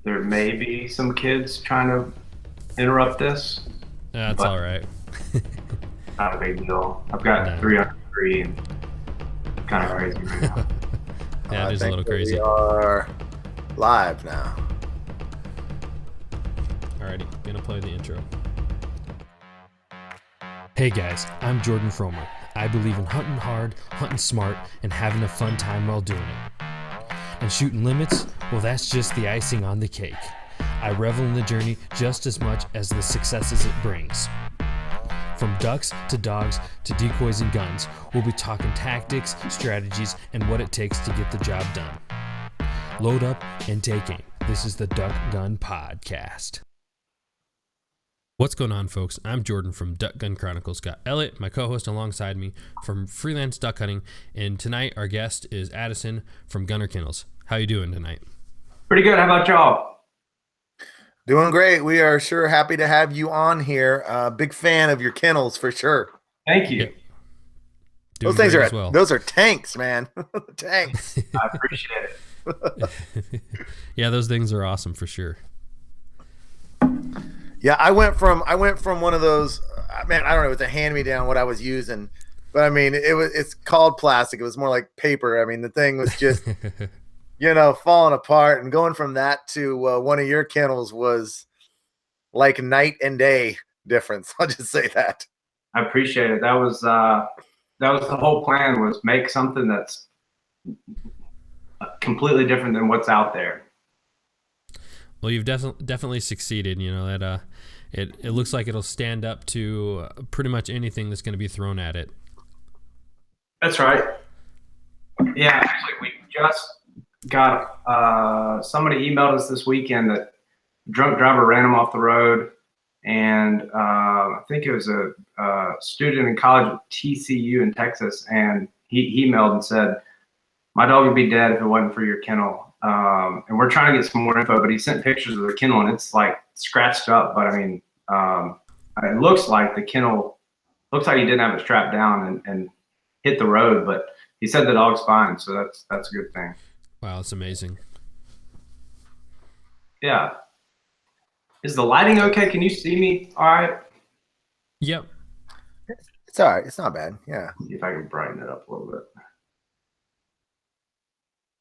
there may be some kids trying to interrupt this, That's but all right. not a big deal. I've got No. 303 and kind of crazy right now. Yeah, it is a little We crazy. are live now. Alrighty, gonna play the intro. Hey guys, I'm Jordan Fromer. I believe in hunting hard, hunting smart, and having a fun time while doing it. And shooting limits, well, that's just the icing on the cake. I revel in the journey just as much as the successes it brings. From ducks to dogs to decoys and guns, we'll be talking tactics, strategies, and what it takes to get the job done. Load up and take aim. This is the Duck Gun Podcast. What's going on, folks? I'm Jordan from Gun Chronicles. Got Elliott, my co-host, alongside me from Freelance Duck Hunting, and tonight our guest is Addison from Gunner Kennels. How you doing tonight? Pretty good. How about y'all? Doing great. We are sure happy to have you on here. Big fan of your kennels for sure. Thank you. Yep. Those things as well. Those are tanks, man. Tanks. I appreciate it. Yeah, those things are awesome for sure. Yeah, I went from one of those. Man, I don't know. It was a hand me down what I was using, but I mean, it's called plastic. It was more like paper. I mean, the thing was just falling apart. And going from that to one of your kennels was like night and day difference. I'll just say that. I appreciate it. That was the whole plan, was make something that's completely different than what's out there. Well, you've definitely succeeded. You know that it looks like it'll stand up to pretty much anything that's going to be thrown at it. That's right. Yeah, actually, we just got somebody emailed us this weekend that a drunk driver ran him off the road, and I think it was a student in college at TCU in Texas, and he emailed and said, "My dog would be dead if it wasn't for your kennel." And we're trying to get some more info, but he sent pictures of the kennel, and it's like scratched up. But I mean, it looks like the kennel looks like he didn't have it strapped down and hit the road, but he said the dog's fine, so that's a good thing. Wow, that's amazing. Yeah. Is the lighting okay? Can you see me all right? Yep. It's all right. It's not bad. Yeah. See if I can brighten it up a little bit.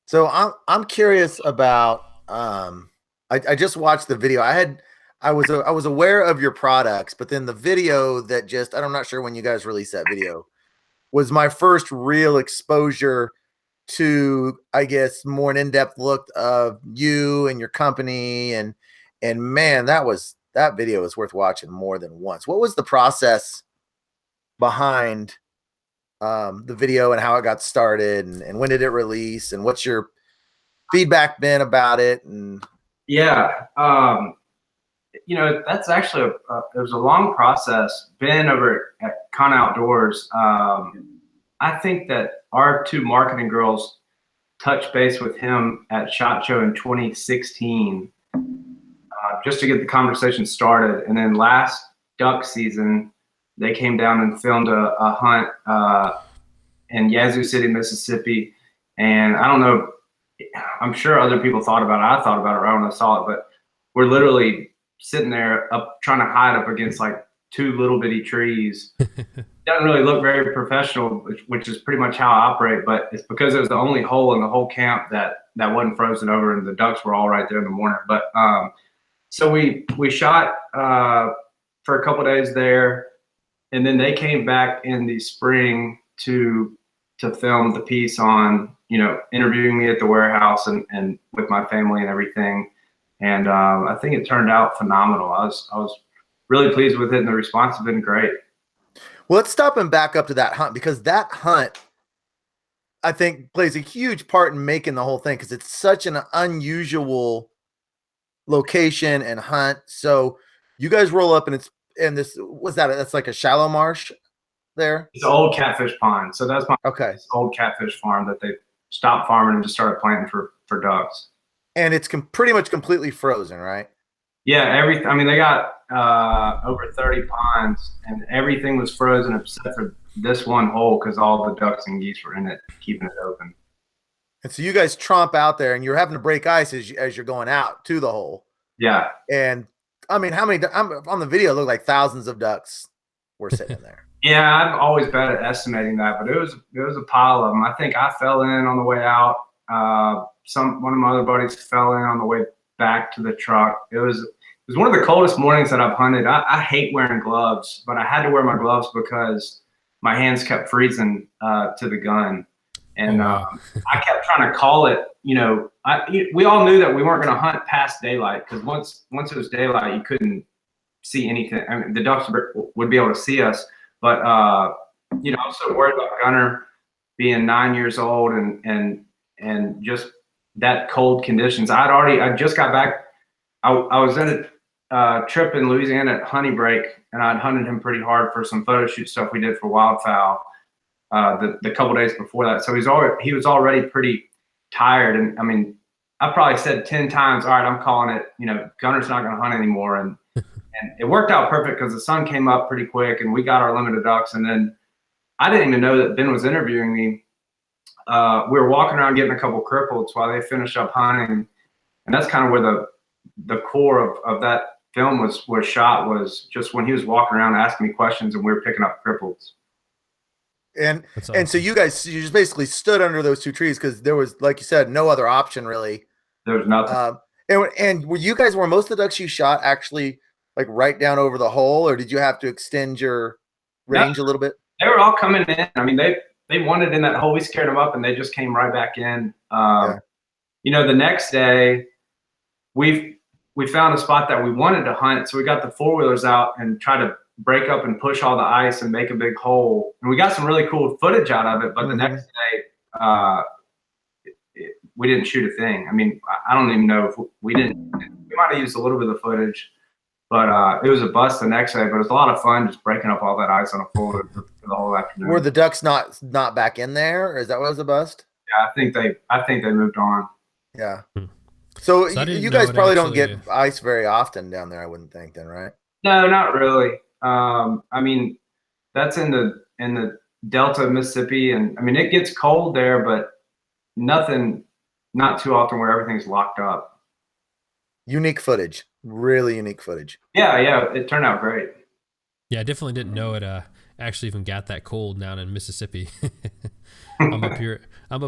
So I'm curious about. I just watched the video. I was aware of your products, but then the video that I'm not sure when you guys released that video, was my first real exposure to, I guess, more an in-depth look of you and your company, and man, that video is worth watching more than once. What was the process behind the video and how it got started, and when did it release, and what's your feedback been about it? And yeah, that's actually it was a long process. Ben over at Con Outdoors, I think that our two marketing girls touched base with him at SHOT Show in 2016, just to get the conversation started. And then last duck season, they came down and filmed a hunt in Yazoo City, Mississippi. And I don't know, I'm sure other people thought about it. I thought about it right when I saw it, but we're literally sitting there up trying to hide up against like two little bitty trees. Doesn't really look very professional, which is pretty much how I operate, but it's because it was the only hole in the whole camp that wasn't frozen over, and the ducks were all right there in the morning. But so we shot for a couple of days there, and then they came back in the spring to film the piece on, interviewing me at the warehouse and with my family and everything. And I think it turned out phenomenal. I was really pleased with it, and the response has been great. Well, let's stop and back up to that hunt, because that hunt, I think, plays a huge part in making the whole thing, because it's such an unusual location and hunt. So you guys roll up, and that's like a shallow marsh there? It's an old catfish pond. So that's my old catfish farm that they stopped farming and just started planting for ducks. And it's pretty much completely frozen, right? Yeah, they got over 30 ponds, and everything was frozen except for this one hole, because all the ducks and geese were in it, keeping it open. And so you guys tromp out there and you're having to break ice as you're going out to the hole. Yeah. And I mean, how many on the video, it looked like thousands of ducks were sitting in there. Yeah, I've always been at estimating that, but it was a pile of them. I think I fell in on the way out. One of my other buddies fell in on the way back to the truck. It was one of the coldest mornings that I've hunted. I hate wearing gloves, but I had to wear my gloves because my hands kept freezing to the gun. And I kept trying to call it, we all knew that we weren't going to hunt past daylight, because once it was daylight, you couldn't see anything. I mean, the ducks would be able to see us. But, I was so worried about Gunner being 9 years old and just that cold conditions. I just got back. I was in a trip in Louisiana at Honey Break, and I'd hunted him pretty hard for some photo shoot stuff we did for Waterfowl the couple days before that. So he was already pretty tired. And I mean, I probably said 10 times, all right, I'm calling it, Gunner's not going to hunt anymore. And it worked out perfect because the sun came up pretty quick and we got our limited ducks. And then I didn't even know that Ben was interviewing me. We were walking around getting a couple cripples while they finished up hunting. And that's kind of where the core of that film was shot, was just when he was walking around asking me questions and we were picking up cripples. And so you just basically stood under those two trees because there was, like you said, no other option really. There was nothing. And were most of the ducks you shot actually like right down over the hole, or did you have to extend your range a little bit? They were all coming in. I mean, they wanted in that hole. We scared them up and they just came right back in. The next day we found a spot that we wanted to hunt. So we got the 4-wheelers out and tried to break up and push all the ice and make a big hole. And we got some really cool footage out of it. But the next day, we didn't shoot a thing. I mean, I don't even know if we might have used a little bit of footage, but it was a bust the next day. But it was a lot of fun just breaking up all that ice on a floor for the whole afternoon. Were the ducks not back in there, or is that what was a bust? Yeah, I think they moved on. Yeah. So you guys probably don't get ice very often down there, I wouldn't think, then, right? No, not really. I mean, that's in the Delta of Mississippi, and I mean it gets cold there, but not too often where everything's locked up. Unique footage, really unique footage. Yeah, it turned out great. Yeah, I definitely didn't know it actually even got that cold down in Mississippi. I'm up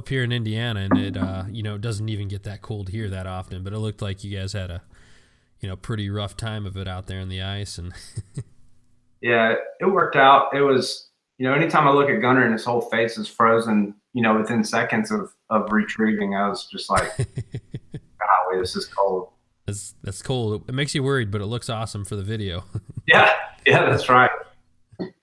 here in Indiana, and it doesn't even get that cold here that often. But it looked like you guys had a pretty rough time of it out there in the ice, and yeah, it worked out. It was, anytime I look at Gunner and his whole face is frozen, within seconds of retrieving, I was just like, golly, this is cold. That's cold. It makes you worried, but it looks awesome for the video. Yeah, that's right.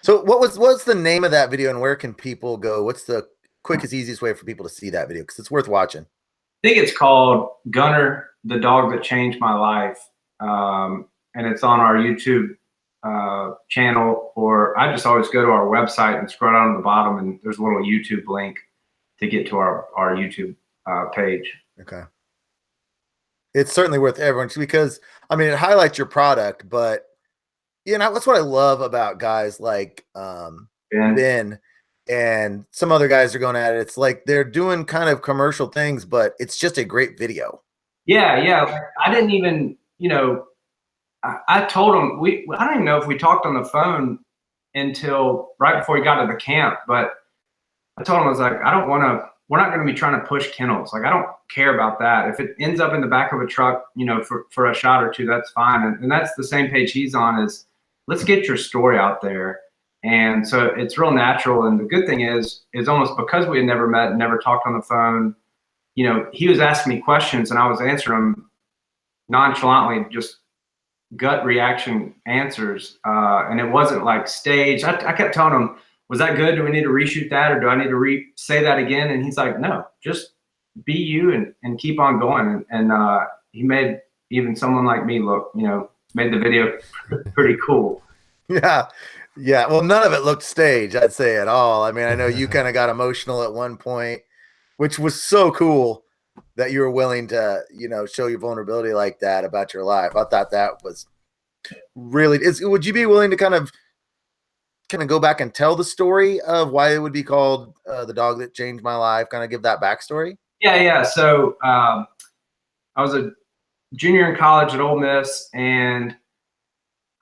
So what's the name of that video, and where can people go? What's the quickest, easiest way for people to see that video? Because it's worth watching. I think it's called Gunner, the Dog That Changed My Life. And it's on our YouTube channel, or I just always go to our website and scroll down to the bottom, and there's a little YouTube link to get to our YouTube page. Okay. It's certainly worth everyone, because I mean, it highlights your product, but that's what I love about guys like Ben and some other guys are going at it. It's like they're doing kind of commercial things, but it's just a great video. Yeah. I didn't even, I told him I don't even know if we talked on the phone until right before he got to the camp, but I told him, I was like, we're not going to be trying to push kennels. Like, I don't care about that. If it ends up in the back of a truck, for a shot or two, that's fine. And that's the same page he's on, is let's get your story out there. And so it's real natural. And the good thing is almost because we had never met and never talked on the phone, he was asking me questions and I was answering them nonchalantly, just gut reaction answers. And it wasn't like staged. I kept telling him, was that good? Do we need to reshoot that? Or do I need to say that again? And he's like, no, just be you and keep on going. And he made even someone like me look, made the video pretty cool. Yeah. Yeah. Well, none of it looked staged, I'd say, at all. I mean, I know you kind of got emotional at one point, which was so cool that you were willing to, show your vulnerability like that about your life. I thought that was really, would you be willing to kind of go back and tell the story of why it would be called The Dog That Changed My Life, kind of give that backstory? Yeah. So I was a junior in college at Ole Miss, and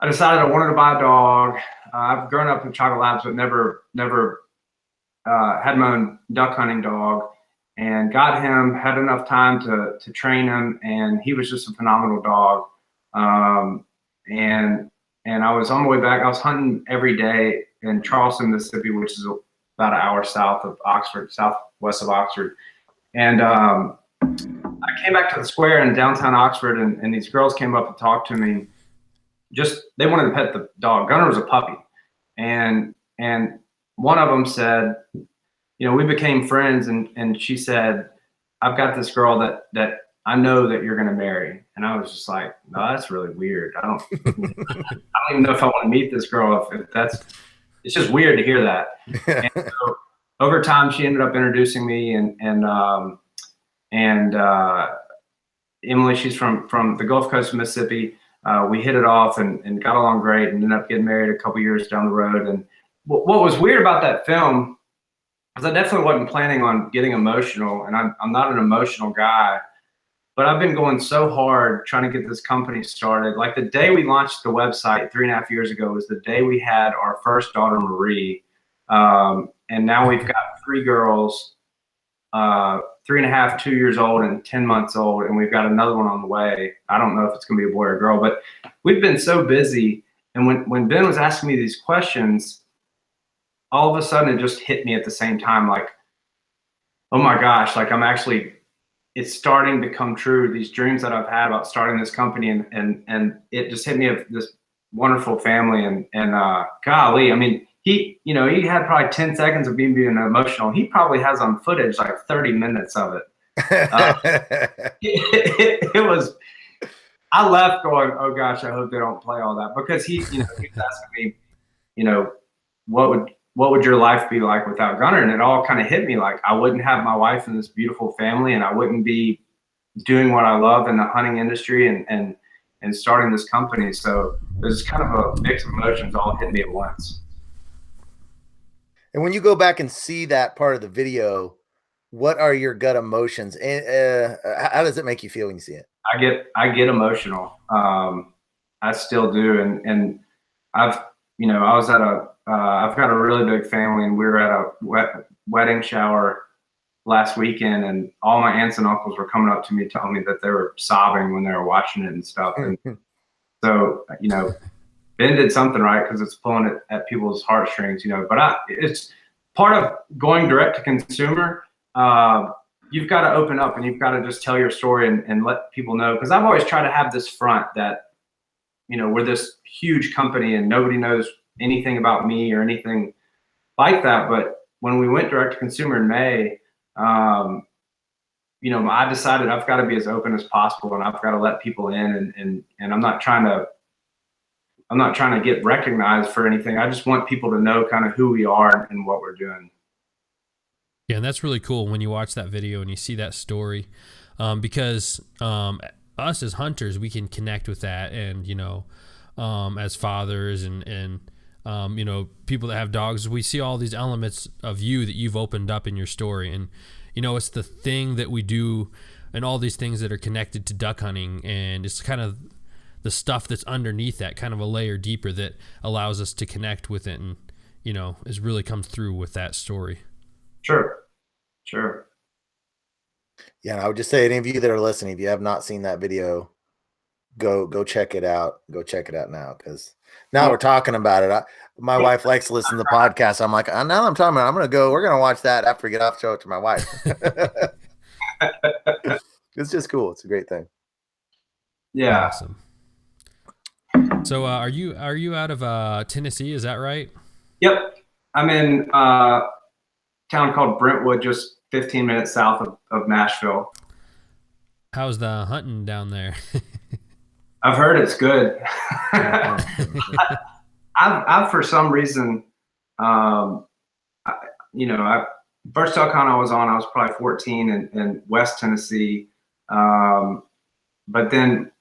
I decided I wanted to buy a dog. I've grown up in Chocolate Labs, but never had my own duck hunting dog, and got him. Had enough time to train him, and he was just a phenomenal dog. And I was on the way back. I was hunting every day in Charleston, Mississippi, which is about an hour south of Oxford, southwest of Oxford. And I came back to the square in downtown Oxford, and these girls came up and talked to me. They wanted to pet the dog. Gunner was a puppy, and one of them said, we became friends, and she said, I've got this girl that I know that you're going to marry. And I was just like, no, that's really weird. I don't even know if I want to meet this girl. It's just weird to hear that. And so over time, she ended up introducing me, and Emily, she's from the Gulf Coast of Mississippi. We hit it off and got along great, and ended up getting married a couple years down the road. And what was weird about that film is I definitely wasn't planning on getting emotional, and I'm not an emotional guy, but I've been going so hard trying to get this company started. Like the day we launched the website 3.5 years ago was the day we had our first daughter, Marie. And now we've got 3 girls, 3.5, 2 years old, and 10 months old, and we've got another one on the way. I don't know if it's going to be a boy or a girl, but we've been so busy. And when Ben was asking me these questions, all of a sudden it just hit me at the same time, like, oh my gosh, like it's starting to come true. These dreams that I've had about starting this company, and it just hit me of this wonderful family, and golly, I mean, he had probably 10 seconds of me being emotional. He probably has on footage like 30 minutes of it. It was, I left going, oh gosh, I hope they don't play all that, because he was asking me, what would your life be like without Gunner? And it all kind of hit me, like I wouldn't have my wife and this beautiful family, and I wouldn't be doing what I love in the hunting industry and starting this company. So there's kind of a mix of emotions all hit me at once. And when you go back and see that part of the video, what are your gut emotions? And how does it make you feel when you see it? I get emotional. I still do. And I've got a really big family, and we were at a wedding shower last weekend, and all my aunts and uncles were coming up to me telling me that they were sobbing when they were watching it and stuff. And so, Ben did something right, because it's pulling at people's heartstrings, but it's part of going direct to consumer. You've got to open up, and you've got to just tell your story and let people know. Because I've always tried to have this front that, we're this huge company and nobody knows anything about me or anything like that. But when we went direct to consumer in May, I decided I've got to be as open as possible, and I've got to let people in, and I'm not trying to get recognized for anything. I just want people to know kind of who we are and what we're doing. Yeah, and that's really cool when you watch that video and you see that story, because us as hunters, we can connect with that, and as fathers and people that have dogs, we see all these elements of you that you've opened up in your story, and it's the thing that we do, and all these things that are connected to duck hunting, and it's kind of the stuff that's underneath that, kind of a layer deeper, that allows us to connect with it, and is really comes through with that story. Sure. Yeah, I would just say, any of you that are listening, if you have not seen that video, go check it out. Go check it out now, because now we're talking about it. My wife likes to listen to the podcast. I'm like, now that I'm talking about it, we're going to watch that after we get off, show it to my wife. It's just cool. It's a great thing. Yeah. Awesome. So are you out of Tennessee? Is that right? Yep. I'm in a town called Brentwood, just 15 minutes south of Nashville. How's the hunting down there? I've heard it's good. I've for some reason, first duck hunt I was probably 14 in West Tennessee. But then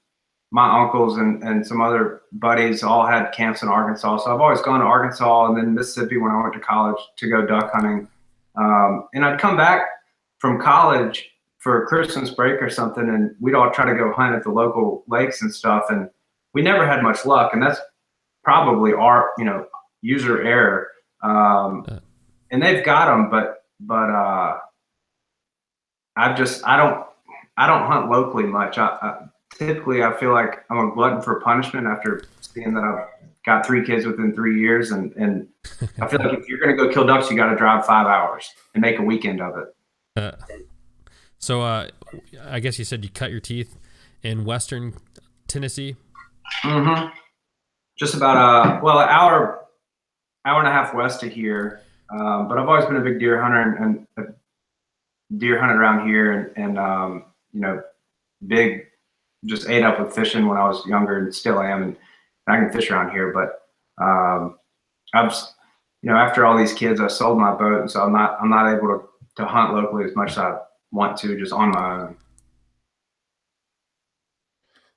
my uncles and some other buddies all had camps in Arkansas. So I've always gone to Arkansas and then Mississippi when I went to college to go duck hunting. And I'd come back from college for Christmas break or something, and we'd all try to go hunt at the local lakes and stuff, and we never had much luck, and that's probably our, user error. And they've got them, but I don't hunt locally much. Typically I feel like I'm a glutton for punishment after seeing that I've got 3 kids within 3 years, and I feel like if you're going to go kill ducks, you got to drive 5 hours and make a weekend of it. So I guess you said you cut your teeth in Western Tennessee. Mm-hmm. Just about an hour and a half west of here. But I've always been a big deer hunter and deer hunted around here, and big, just ate up with fishing when I was younger and still am, and I can fish around here. But after all these kids, I sold my boat, and so I'm not able to hunt locally as much as I want to, just on my own.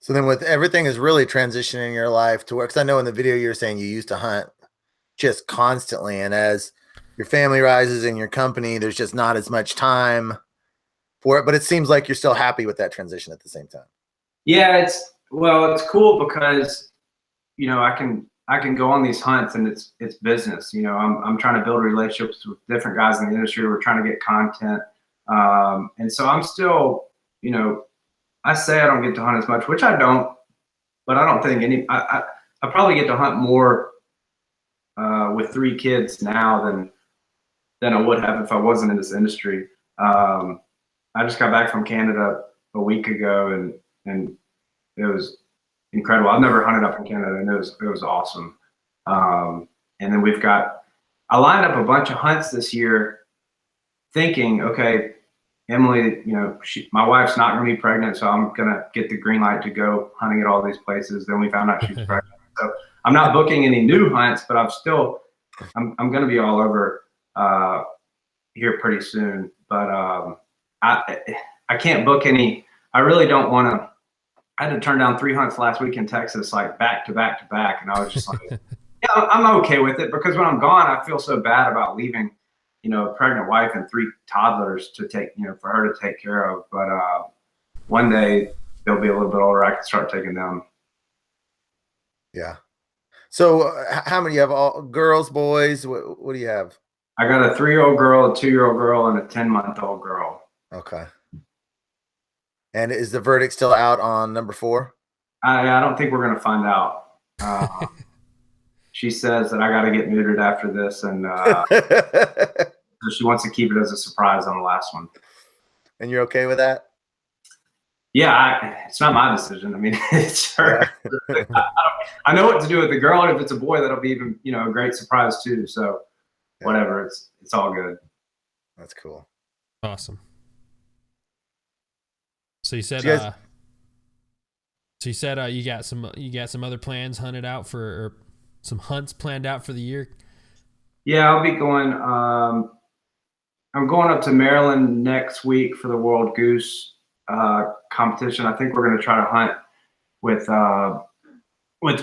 So then with everything is really transitioning in your life to work, because I know in the video you were saying you used to hunt just constantly, and as your family rises in your company, there's just not as much time for it, but it seems like you're still happy with that transition at the same time. Yeah, it's cool because, I can go on these hunts and it's business. I'm trying to build relationships with different guys in the industry. We're trying to get content. And so I'm still, I say I don't get to hunt as much, which I don't, but I don't think I probably get to hunt more with 3 kids now than I would have if I wasn't in this industry. I just got back from Canada a week ago, and it was incredible. I've never hunted up in Canada, and it was awesome. And then I lined up a bunch of hunts this year thinking, okay, Emily, my wife's not going to be pregnant, so I'm going to get the green light to go hunting at all these places. Then we found out she's pregnant. So I'm not booking any new hunts, but I'm going to be all over here pretty soon. But I can't book any. I really don't want to. I had to turn down 3 hunts last week in Texas, like back to back to back. And I was just like, yeah, I'm okay with it, because when I'm gone, I feel so bad about leaving, a pregnant wife and 3 toddlers to take, for her to take care of. But one day they'll be a little bit older. I can start taking them. Yeah. So how many you have? All girls, boys? What do you have? I got a 3-year-old girl, a 2-year-old girl, and a 10-month-old girl. Okay. And is the verdict still out on number 4? I don't think we're going to find out. She says that I got to get neutered after this, and so she wants to keep it as a surprise on the last one. And you're okay with that? Yeah, it's not my decision. I mean, it's her. Yeah. I know what to do with the girl, and if it's a boy, that'll be even, a great surprise too. So whatever, it's all good. That's cool. Awesome. So you said, you got some other plans hunted out for, or some hunts planned out for the year? Yeah, I'll be going. I'm going up to Maryland next week for the World Goose competition. I think we're going to try to hunt with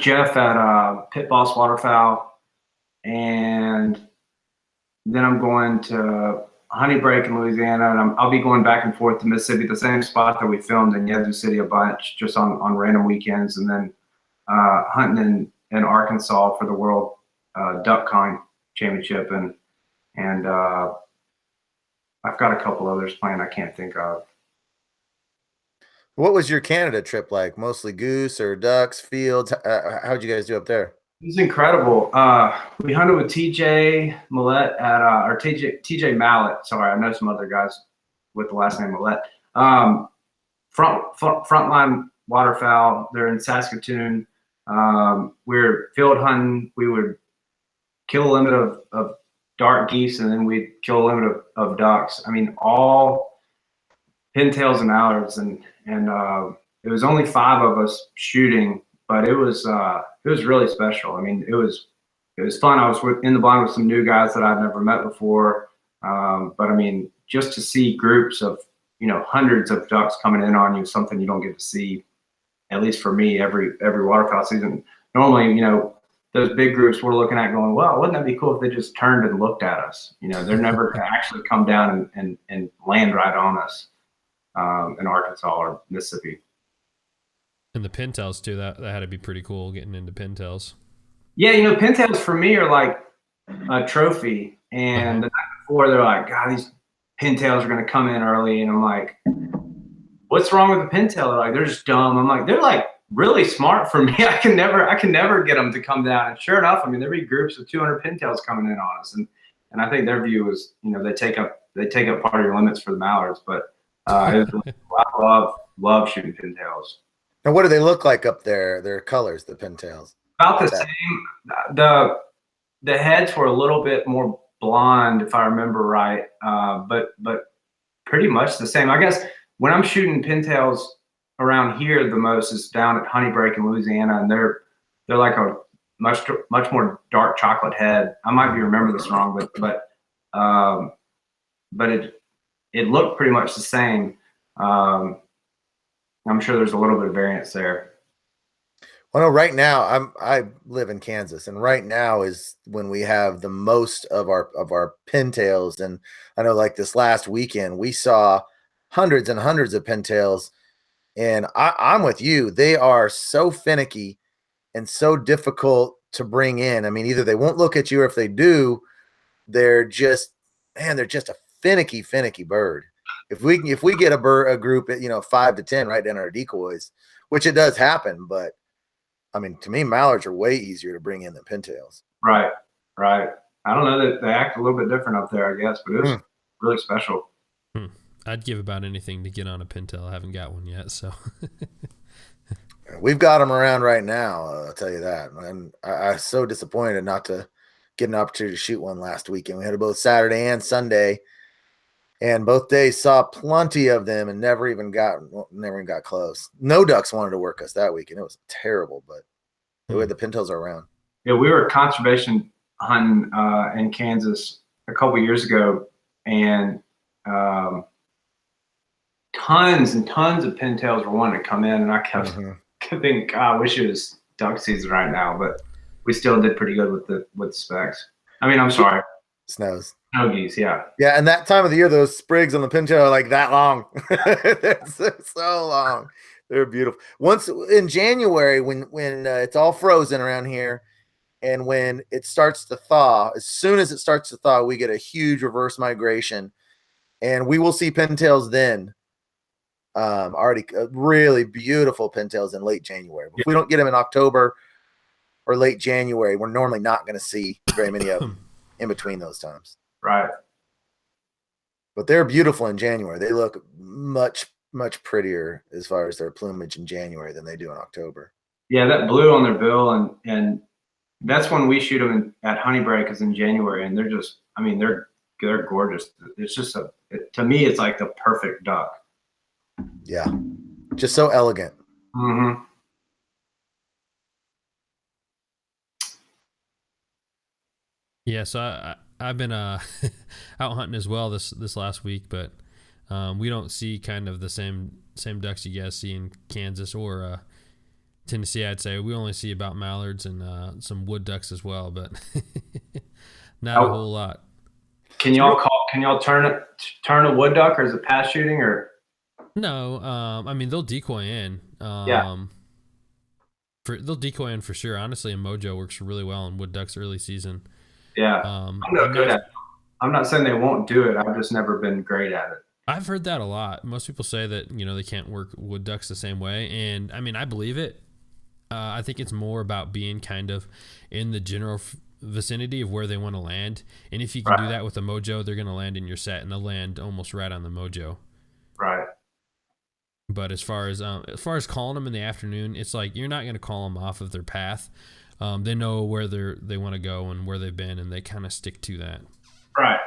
Jeff at Pit Boss Waterfowl, and then I'm going to Honey Break in Louisiana, and I'll be going back and forth to Mississippi, the same spot that we filmed in Yazoo City a bunch, just on random weekends, and then hunting in Arkansas for the World Duck Hunting Championship, and I've got a couple others planned I can't think of. What was your Canada trip like? Mostly goose or ducks, fields? How'd you guys do up there? It was incredible. We hunted with TJ Millette or TJ Mallet. Sorry, I know some other guys with the last name Millette. Frontline Waterfowl. They're in Saskatoon. We're field hunting. We would kill a limit of dark geese, and then we'd kill a limit of ducks. I mean, all pintails and mallards, and it was only 5 of us shooting, but it was really special. I mean, it was fun. I was in the blind with some new guys that I'd never met before. But I mean, just to see groups of, hundreds of ducks coming in on you, something you don't get to see, at least for me, every waterfowl season. Normally, those big groups we're looking at going, well, wouldn't that be cool if they just turned and looked at us? They're never going to actually come down and land right on us. in Arkansas or Mississippi. And the pintails too. That had to be pretty cool getting into pintails. Yeah, pintails for me are like a trophy. And the night before, they're like, God, these pintails are going to come in early. And I'm like, what's wrong with the pintail? They're like, they're just dumb. I'm like, they're like really smart for me. I can never get them to come down. And sure enough, I mean, there'd be groups of 200 pintails coming in on us. And I think their view is, they take up part of your limits for the mallards. But I love shooting pintails. And what do they look like up there? Their colors, the pintails. About the same. The heads were a little bit more blonde, if I remember right, but pretty much the same. I guess when I'm shooting pintails around here, the most is down at Honey Break in Louisiana, and they're like a much more dark chocolate head. I might be remembering this wrong, but it looked pretty much the same. I'm sure there's a little bit of variance there. Well, no, right now I live in Kansas, and right now is when we have the most of our pintails. And I know, like this last weekend, we saw hundreds and hundreds of pintails. And I'm with you; they are so finicky and so difficult to bring in. I mean, either they won't look at you, or if they do, they're just a finicky bird. If we get a group at 5 to 10 right down our decoys, which it does happen, but I mean, to me, mallards are way easier to bring in than pintails. Right. I don't know that they act a little bit different up there, I guess, but it was really special. I'd give about anything to get on a pintail. I haven't got one yet, so. We've got them around right now, I'll tell you that. And I was so disappointed not to get an opportunity to shoot one last weekend. We had both Saturday and Sunday, and both days saw plenty of them and never even got close. No ducks wanted to work us that weekend. It was terrible, but the way the pintails are around. Yeah, we were conservation hunting in Kansas a couple of years ago, and tons and tons of pintails were wanting to come in, and I kept thinking, God, I wish it was duck season right now, but we still did pretty good with the specs. I mean, I'm sorry. Snows. Snow geese, yeah. Yeah, and that time of the year, those sprigs on the pintail are like that long. They're so long. They're beautiful. Once in January, when it's all frozen around here, and when it starts to thaw, as soon as it starts to thaw, we get a huge reverse migration, and we will see pintails then. Already really beautiful pintails in late January. If we don't get them in October or late January, we're normally not going to see very many of them in between those times. Right. But they're beautiful in January. They look much prettier as far as their plumage in January than they do in October. Yeah, that blue on their bill, and that's when we shoot them at Honey Break is in January, and they're just, I mean, they're gorgeous. It's just to me, it's like the perfect duck. Yeah, just so elegant. Mm-hmm. Yeah, so I've been out hunting as well this last week, but we don't see kind of the same ducks you guys see in Kansas or Tennessee. I'd say we only see about mallards and some wood ducks as well, but not a whole lot. Can y'all turn a wood duck, or is it pass shooting, or? No, I mean they'll decoy in. Yeah. They'll decoy in for sure. Honestly, a mojo works really well in wood ducks early season. Yeah, I'm not good at it. I'm not saying they won't do it. I've just never been great at it. I've heard that a lot. Most people say that they can't work wood ducks the same way, and I mean I believe it. I think it's more about being kind of in the general vicinity of where they want to land, and if you can do that with a mojo, they're going to land in your set, and they'll land almost right on the mojo. Right. But as far as calling them in the afternoon, it's like you're not going to call them off of their path. They know where they want to go and where they've been, and they kind of stick to that. Right.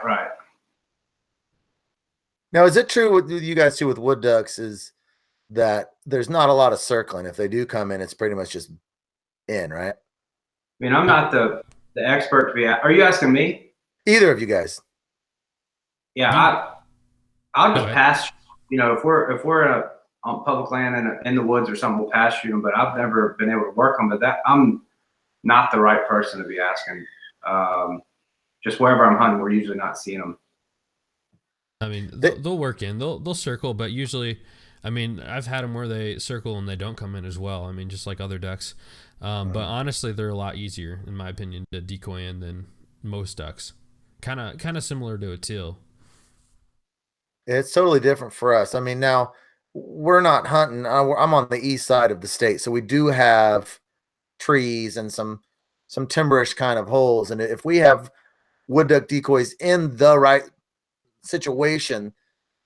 Now, is it true what you guys do with wood ducks is that there's not a lot of circling? If they do come in, it's pretty much just in, right? I mean, I'm not the expert to be. Are you asking me? Either of you guys? Yeah, I'll just pass. If we're on public land and in the woods or something, we'll pass shoot them. But I've never been able to work them. But I'm not the right person to be asking. Just wherever I'm hunting, we're usually not seeing them. I mean, they'll work in, they'll circle, but usually, I mean, I've had them where they circle and they don't come in as well. I mean, just like other ducks. But honestly, they're a lot easier, in my opinion, to decoy in than most ducks. Kind of similar to a teal. It's totally different for us. I mean, now we're not hunting. I'm on the east side of the state, so we do have trees and some timberish kind of holes. And if we have wood duck decoys in the right situation,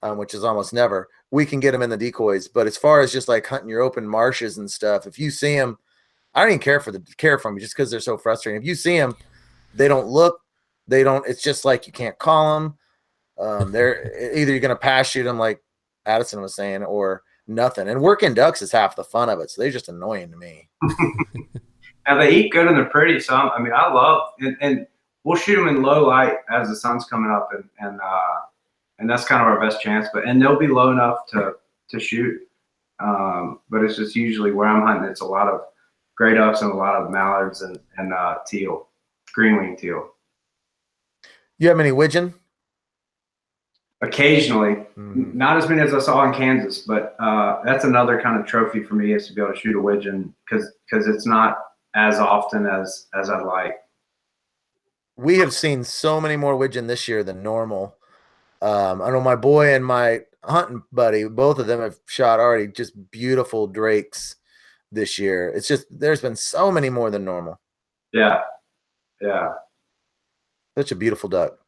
which is almost never, we can get them in the decoys. But as far as just like hunting your open marshes and stuff, if you see them, I don't even care for from you just because they're so frustrating. If you see them, they don't look, they don't. It's just like you can't call them. They're either you're gonna pass shoot them like Addison was saying, or nothing. And working ducks is half the fun of it, so they're just annoying to me. And they eat good and they're pretty. So I mean, I love and we'll shoot them in low light as the sun's coming up, and that's kind of our best chance. And they'll be low enough to shoot. But it's just usually where I'm hunting. It's a lot of gray ducks and a lot of mallards and teal, green-winged teal. You have any widgeon? Occasionally, not as many as I saw in Kansas, but that's another kind of trophy for me, is to be able to shoot a widgeon because it's not as often as I'd like. We have seen so many more widgeon this year than normal. I know my boy and my hunting buddy, both of them have shot already just beautiful drakes this year. It's just there's been so many more than normal. Yeah. Such a beautiful duck.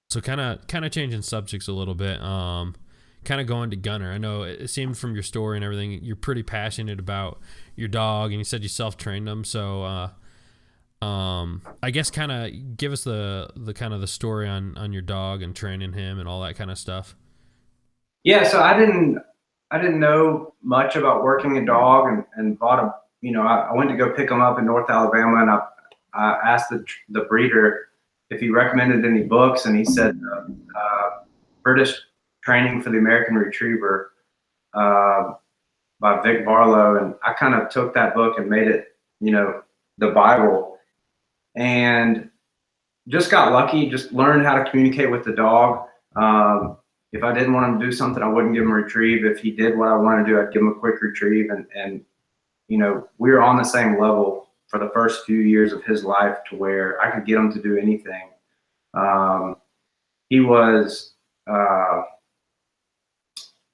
So kind of changing subjects a little bit. Kind of going to Gunner. I know it seemed from your story and everything, you're pretty passionate about your dog, and you said you self-trained him. So I guess kind of give us the kind of the story on your dog and training him and all that kind of stuff. Yeah, so I didn't know much about working a dog, and bought a, I went to go pick him up in North Alabama, and I asked the breeder if he recommended any books, and he said British Training for the American Retriever by Vic Barlow, and I kind of took that book and made it, the Bible, and just got lucky, just learned how to communicate with the dog. If I didn't want him to do something, I wouldn't give him a retrieve. If he did what I wanted to do, I'd give him a quick retrieve. And we were on the same level for the first few years of his life, to where I could get him to do anything. He was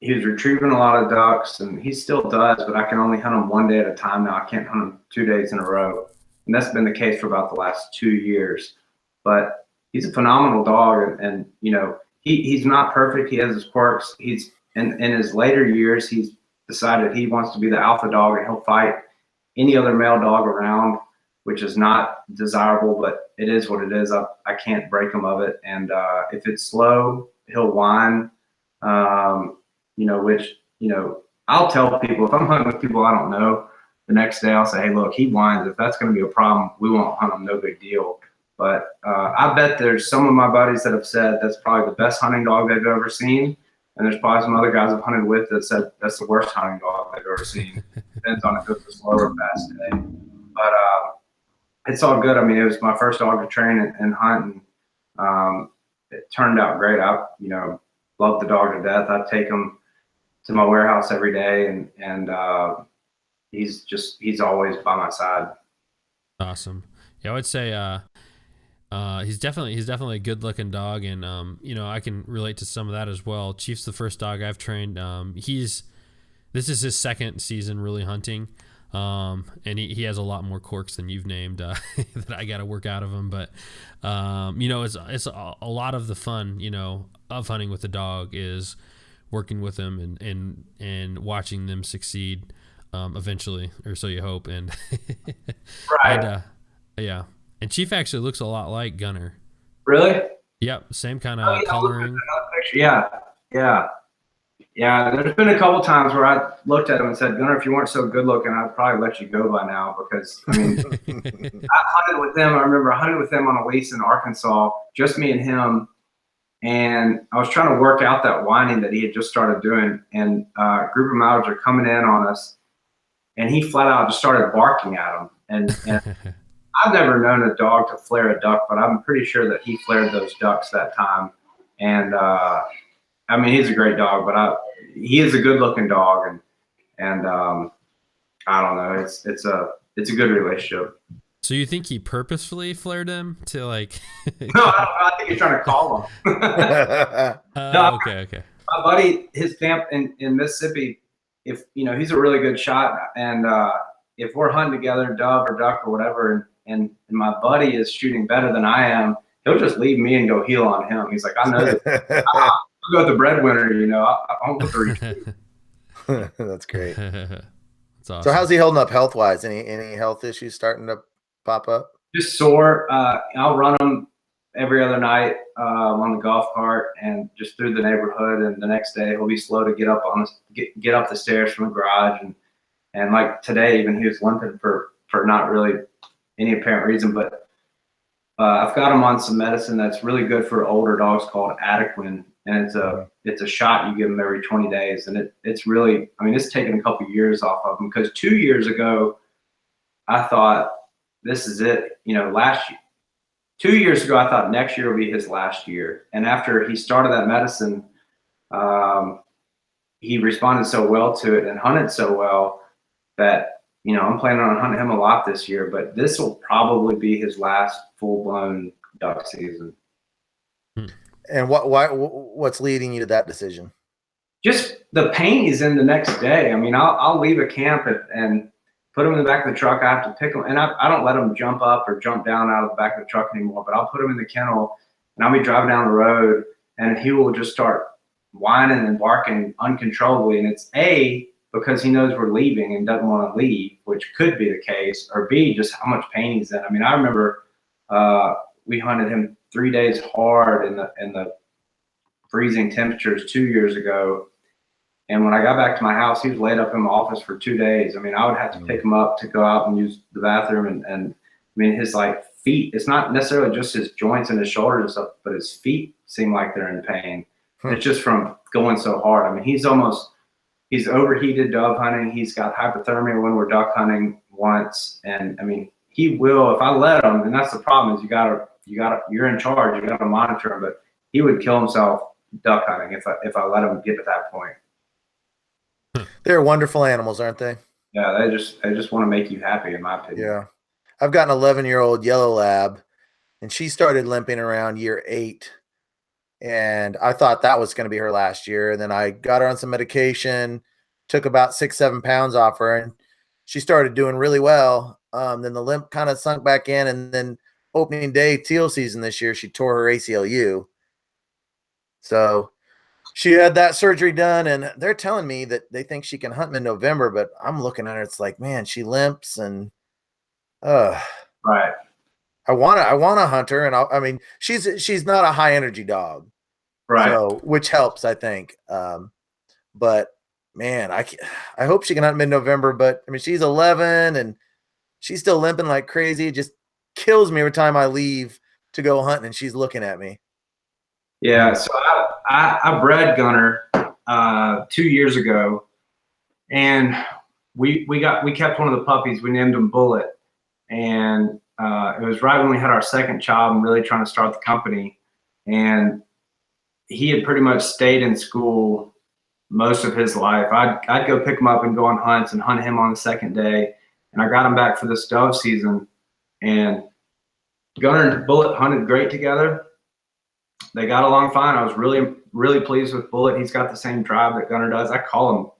retrieving a lot of ducks, and he still does, but I can only hunt him one day at a time now. I can't hunt him 2 days in a row. And that's been the case for about the last 2 years. But he's a phenomenal dog, and he's not perfect. He has his quirks. He's in his later years, he's decided he wants to be the alpha dog, and he'll fight any other male dog around, which is not desirable, but it is what it is. I can't break him of it. And if it's slow, he'll whine, which I'll tell people, if I'm hunting with people I don't know, the next day I'll say, hey, look, he whines. If that's going to be a problem, we won't hunt him, no big deal. But I bet there's some of my buddies that have said that's probably the best hunting dog they've ever seen. And there's probably some other guys I've hunted with that said that's the worst hunting dog they've ever seen. Depends on if it's a slow or fast day. But it's all good. I mean, it was my first dog to train and hunt, and it turned out great. I, love the dog to death. I take him to my warehouse every day, and he's always by my side. Awesome. Yeah, I would say he's definitely a good looking dog, and I can relate to some of that as well. Chief's the first dog I've trained. This is his second season really hunting, and he has a lot more quirks than you've named that I got to work out of him. But it's a lot of the fun of hunting with the dog is working with them and watching them succeed eventually, or so you hope. And right. Yeah. And Chief actually looks a lot like Gunner. Really? Yep. Same kind of coloring. Yeah. There's been a couple times where I looked at him and said, Gunnar, if you weren't so good looking, I'd probably let you go by now, because I hunted with them. I remember I hunted with them on a lease in Arkansas, just me and him. And I was trying to work out that whining that he had just started doing. And a group of mallards are coming in on us, and he flat out just started barking at them. And I've never known a dog to flare a duck, but I'm pretty sure that he flared those ducks that time. And I mean, he's a great dog, but he is a good looking dog, and I don't know. It's a good relationship. So you think he purposefully flared him to like? No, I think he's trying to call him. No, Okay. my buddy, his camp in Mississippi, if he's a really good shot, and if we're hunting together, dove or duck or whatever, and my buddy is shooting better than I am, he'll just leave me and go heel on him. He's like, I know that. I'll go with the breadwinner, I'll go for That's great. That's awesome. So how's he holding up health wise? Any health issues starting to pop up? Just sore. I'll run him every other night on the golf cart and just through the neighborhood. And the next day he'll be slow to get up get up the stairs from the garage. And like today, even he was limping for not really any apparent reason. But I've got him on some medicine that's really good for older dogs called Adequan. And it's a shot you give them every 20 days. And it's really, I mean, it's taken a couple of years off of him, because 2 years ago, I thought, this is it. Last year, 2 years ago, I thought next year will be his last year. And after he started that medicine, he responded so well to it and hunted so well that, I'm planning on hunting him a lot this year, but this will probably be his last full-blown duck season. And what's leading you to that decision? Just the pain he's in the next day. I mean, I'll leave a camp and put him in the back of the truck. I have to pick him, and I don't let him jump up or jump down out of the back of the truck anymore, but I'll put him in the kennel, and I'll be driving down the road, and he will just start whining and barking uncontrollably. And it's A, because he knows we're leaving and doesn't want to leave, which could be the case, or B, just how much pain he's in. I mean, I remember we hunted him 3 days hard in the freezing temperatures 2 years ago. And when I got back to my house, he was laid up in my office for 2 days. I mean, I would have to pick him up to go out and use the bathroom. And I mean, his feet, it's not necessarily just his joints and his shoulders and stuff, but his feet seem like they're in pain. It's just from going so hard. I mean, he's overheated dove hunting. He's got hypothermia when we're duck hunting once. And I mean, he will, if I let him, and that's the problem, is you're in charge. You got to monitor him, but he would kill himself duck hunting if I let him get to that point. They're wonderful animals, aren't they? Yeah, they just want to make you happy, in my opinion. Yeah. I've got an 11-year-old yellow lab, and she started limping around year 8. And I thought that was going to be her last year. And then I got her on some medication, took about 6-7 pounds off her, and she started doing really well. Then the limp kind of sunk back in, and then opening day teal season this year, she tore her ACLU. So she had that surgery done, and they're telling me that they think she can hunt mid-November, but I'm looking at her, it's like, man, she limps, and right. I want to hunt her, and I mean, she's not a high energy dog, right? So which helps, I think. But man, I hope she can hunt mid-November. But I mean, she's 11 and she's still limping like crazy. It just kills me every time I leave to go hunting, and she's looking at me. Yeah, so I bred Gunner 2 years ago, and we kept one of the puppies. We named him Bullet, and it was right when we had our second child and really trying to start the company. And he had pretty much stayed in school most of his life. I'd go pick him up and go on hunts and hunt him on the second day. And I got him back for this dove season, and Gunner and Bullet hunted great together. They got along fine. I was really, really pleased with Bullet. He's got the same drive that Gunner does. I call him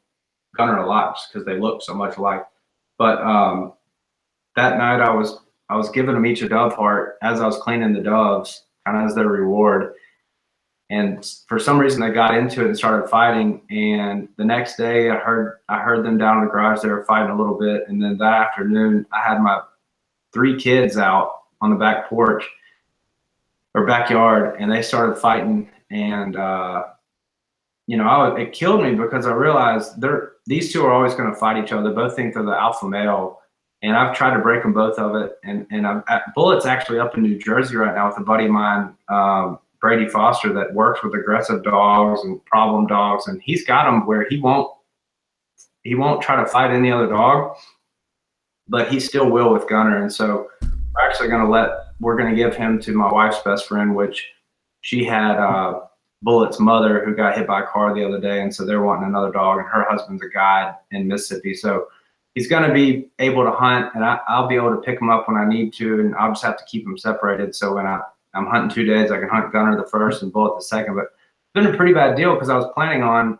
Gunner a lot just because they look so much alike. But that night I was giving them each a dove heart as I was cleaning the doves, kind of as their reward. And for some reason they got into it and started fighting. And the next day I heard them down in the garage. They were fighting a little bit. And then that afternoon I had my 3 kids out on the back porch or backyard, and they started fighting. And it killed me because I realized these two are always going to fight each other. They both think they're the alpha male. And I've tried to break them both of it. And Bullet's actually up in New Jersey right now with a buddy of mine, Brady Foster, that works with aggressive dogs and problem dogs. And he's got them where he won't try to fight any other dog, but he still will with Gunner. And so we're going to give him to my wife's best friend, which she had Bullett's mother who got hit by a car the other day, and so they're wanting another dog, and her husband's a guide in Mississippi, so he's going to be able to hunt, and I'll be able to pick him up when I need to, and I'll just have to keep him separated. So when I'm hunting 2 days, I can hunt Gunner the first and Bullet the second. But it's been a pretty bad deal because I was planning on,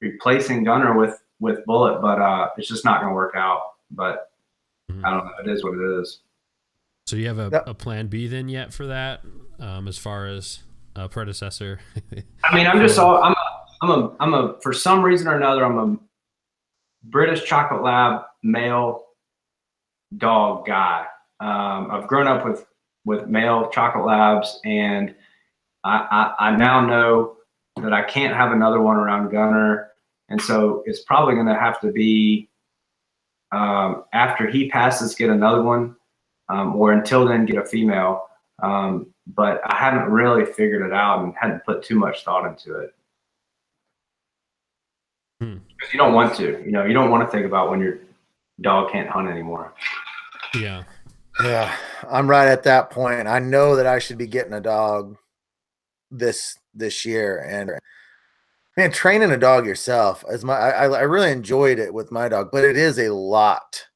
replacing Gunner with Bullet, but it's just not going to work out. But I don't know. It is what it is. So you have a plan B then yet for that, as far as a predecessor? I mean, for some reason or another, I'm a British Chocolate Lab male dog guy. I've grown up with male Chocolate Labs, and I now know that I can't have another one around Gunner, and so it's probably going to have to be after he passes, get another one, or until then, get a female. But I haven't really figured it out and hadn't put too much thought into it. Because you don't want to, you don't want to think about when your dog can't hunt anymore. Yeah. I'm right at that point. I know that I should be getting a dog this year, and man, training a dog yourself I really enjoyed it with my dog, but it is a lot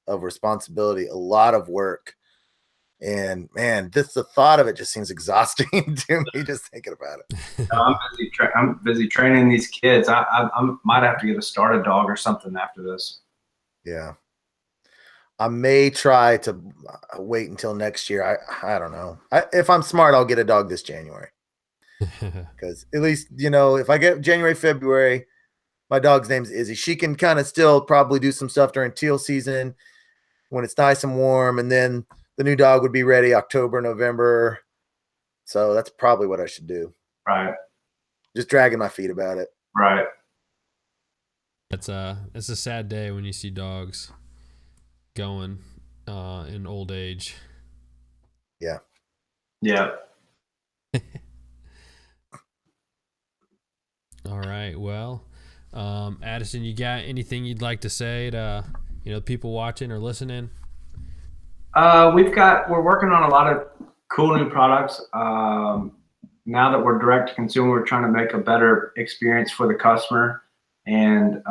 of responsibility, a lot of work. And man, the thought of it just seems exhausting to me just thinking about it. I'm busy training these kids. I might have to get a starter dog or something after this. Yeah. I may try to wait until next year. I don't know. If I'm smart, I'll get a dog this January. Because at least, if I get January, February, my dog's name's Izzy. She can kind of still probably do some stuff during teal season when it's nice and warm. And then the new dog would be ready October, November. So that's probably what I should do. Right. Just dragging my feet about it. Right. It's a sad day when you see dogs going in old age. Yeah. Yeah. All right. Well, Addison, you got anything you'd like to say to people watching or listening? We're working on a lot of cool new products. Now that we're direct to consumer, we're trying to make a better experience for the customer. And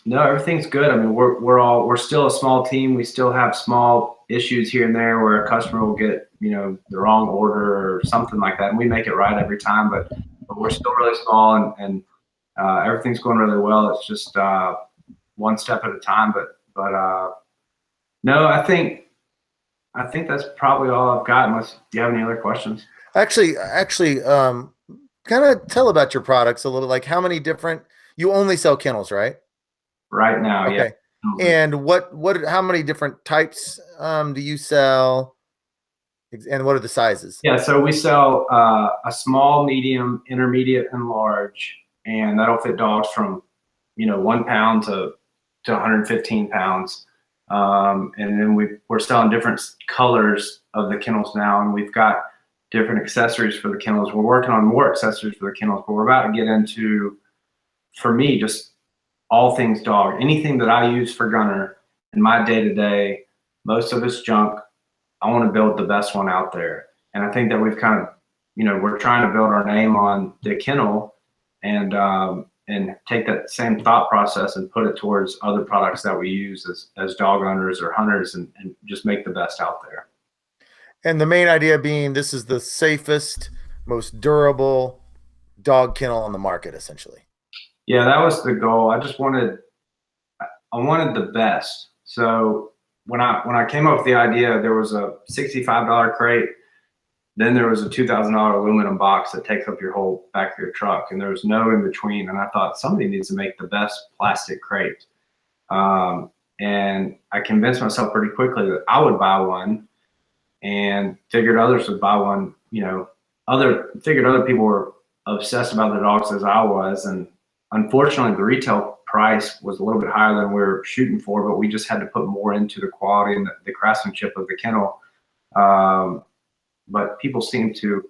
no, everything's good. I mean, we're still a small team. We still have small issues here and there where a customer will get, the wrong order or something like that. And we make it right every time, but we're still really small, and everything's going really well. It's just one step at a time. But no, I think that's probably all I've got, unless you have any other questions. Actually, kind of tell about your products a little, like how many different, you only sell kennels, right? Right now, okay. Yeah. And how many different types do you sell, and what are the sizes? Yeah, so we sell a small, medium, intermediate, and large, and that'll fit dogs from 1 pound to 115 pounds. And then we're selling different colors of the kennels now, and we've got different accessories for the kennels. We're working on more accessories for the kennels, but we're about to get into, for me, just all things dog. Anything that I use for Gunner in my day-to-day, most of it's junk. I want to build the best one out there. And I think that we've kind of, we're trying to build our name on the kennel, and take that same thought process and put it towards other products that we use as dog owners or hunters, and just make the best out there. And the main idea being this is the safest, most durable dog kennel on the market, essentially. Yeah, that was the goal. I wanted the best. So when I came up with the idea, there was a $65 crate. Then there was a $2,000 aluminum box that takes up your whole back of your truck, and there was no in between. And I thought somebody needs to make the best plastic crate. And I convinced myself pretty quickly that I would buy one, and figured others would buy one. Figured other people were obsessed about their dogs as I was. And unfortunately, the retail price was a little bit higher than we were shooting for, but we just had to put more into the quality and the craftsmanship of the kennel. But people seem to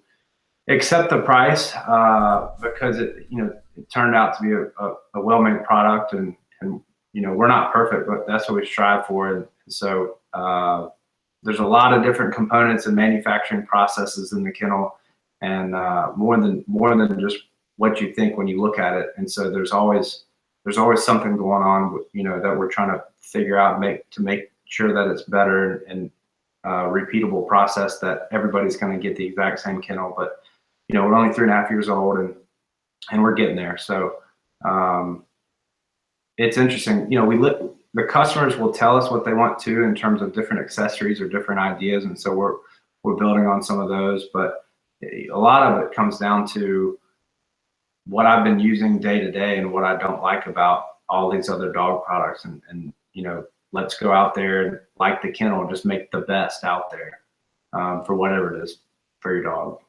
accept the price because it turned out to be a well-made product, and we're not perfect, but that's what we strive for. And so there's a lot of different components and manufacturing processes in the kennel, and more than just what you think when you look at it. And so there's always something going on, that we're trying to figure out, to make sure that it's better and repeatable process, that everybody's going to get the exact same kennel. But we're only 3.5 years old, and we're getting there. So it's interesting. The customers will tell us what they want to in terms of different accessories or different ideas, and so we're building on some of those. But a lot of it comes down to what I've been using day to day and what I don't like about all these other dog products. And let's go out there and, like the kennel, just make the best out there for whatever it is for your dog.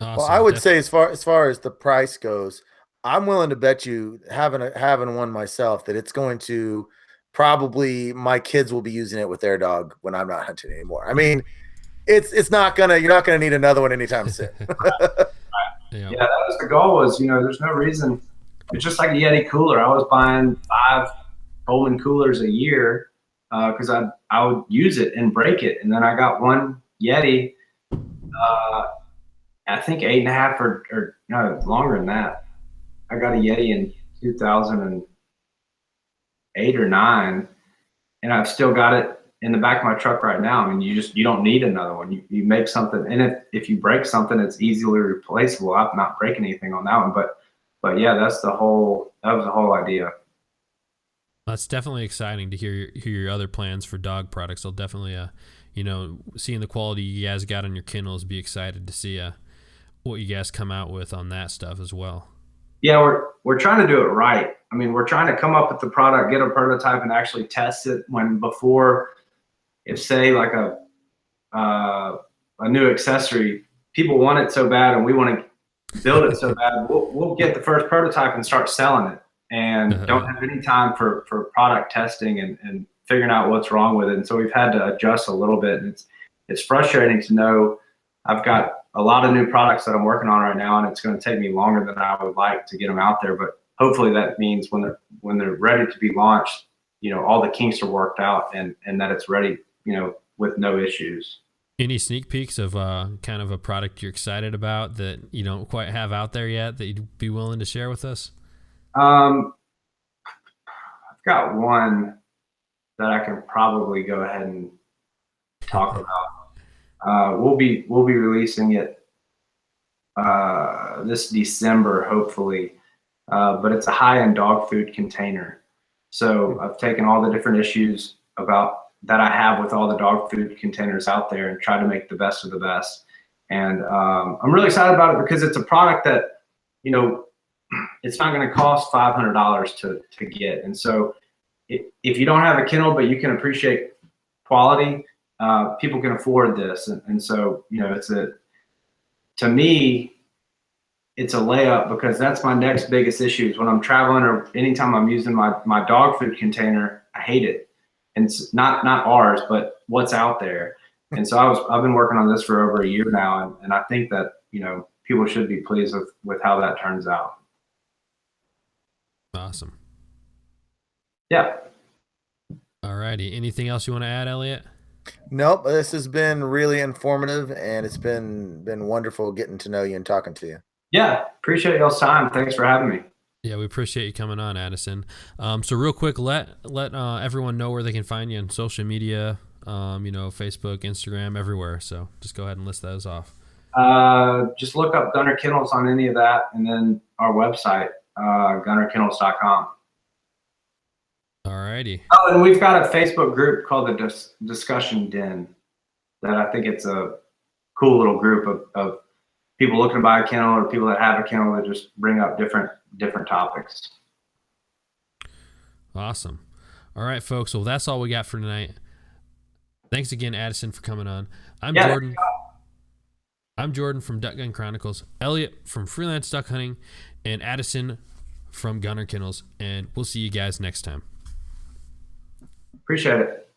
Awesome. Well, I would say as far as the price goes, I'm willing to bet you, having one myself, that it's going to probably, my kids will be using it with their dog when I'm not hunting anymore. I mean, it's not gonna, you're not gonna need another one anytime soon. Yeah, that was the goal. Was there's no reason. It's just like a Yeti cooler. I was buying 5 Coleman coolers a year because I would use it and break it, and then I got one Yeti. I think 8.5 or no, longer than that. I got a Yeti in 2008 or 9, and I've still got it in the back of my truck right now. I mean, you don't need another one. You make something, and if you break something, it's easily replaceable. I'm not breaking anything on that one, but yeah, that was the whole idea. That's definitely exciting to hear your other plans for dog products. I'll definitely, seeing the quality you guys got on your kennels, be excited to see what you guys come out with on that stuff as well. Yeah, we're trying to do it right. I mean, we're trying to come up with the product, get a prototype, and actually test it before. If, say, like a new accessory, people want it so bad and we want to build it so bad, we'll get the first prototype and start selling it, and don't have any time for product testing and figuring out what's wrong with it. And so we've had to adjust a little bit, and it's frustrating to know I've got a lot of new products that I'm working on right now, and it's going to take me longer than I would like to get them out there. But hopefully that means when they're ready to be launched, all the kinks are worked out and that it's ready, with no issues. Any sneak peeks of kind of a product you're excited about that you don't quite have out there yet that you'd be willing to share with us? I've got one that I can probably go ahead and talk about. We'll be releasing it this December, hopefully. But it's a high-end dog food container. So I've taken all the different issues that I have with all the dog food containers out there and try to make the best of the best. And I'm really excited about it because it's a product that, it's not going to cost $500 to get. And so if you don't have a kennel, but you can appreciate quality, people can afford this. And so, to me, it's a layup, because that's my next biggest issue is when I'm traveling or anytime I'm using my dog food container, I hate it. And it's not ours, but what's out there. And so I've been working on this for over a year now. And I think that, people should be pleased with how that turns out. Awesome. Yeah. All righty. Anything else you want to add, Elliott? Nope. This has been really informative, and it's been wonderful getting to know you and talking to you. Yeah. Appreciate y'all's time. Thanks for having me. Yeah, we appreciate you coming on, Addison. So real quick, let everyone know where they can find you on social media, Facebook, Instagram, everywhere. So just go ahead and list those off. Just look up Gunner Kennels on any of that, and then our website, GunnerKennels.com. All righty. Oh, and we've got a Facebook group called the Discussion Den that I think it's a cool little group of people looking to buy a kennel or people that have a kennel that just bring up different topics. Awesome. All right, folks. Well, that's all we got for tonight. Thanks again, Addison, for coming on. I'm Jordan. I'm Jordan from Gun Chronicles, Elliott from Freelance Duck Hunting, and Addison from Gunner Kennels. And we'll see you guys next time. Appreciate it.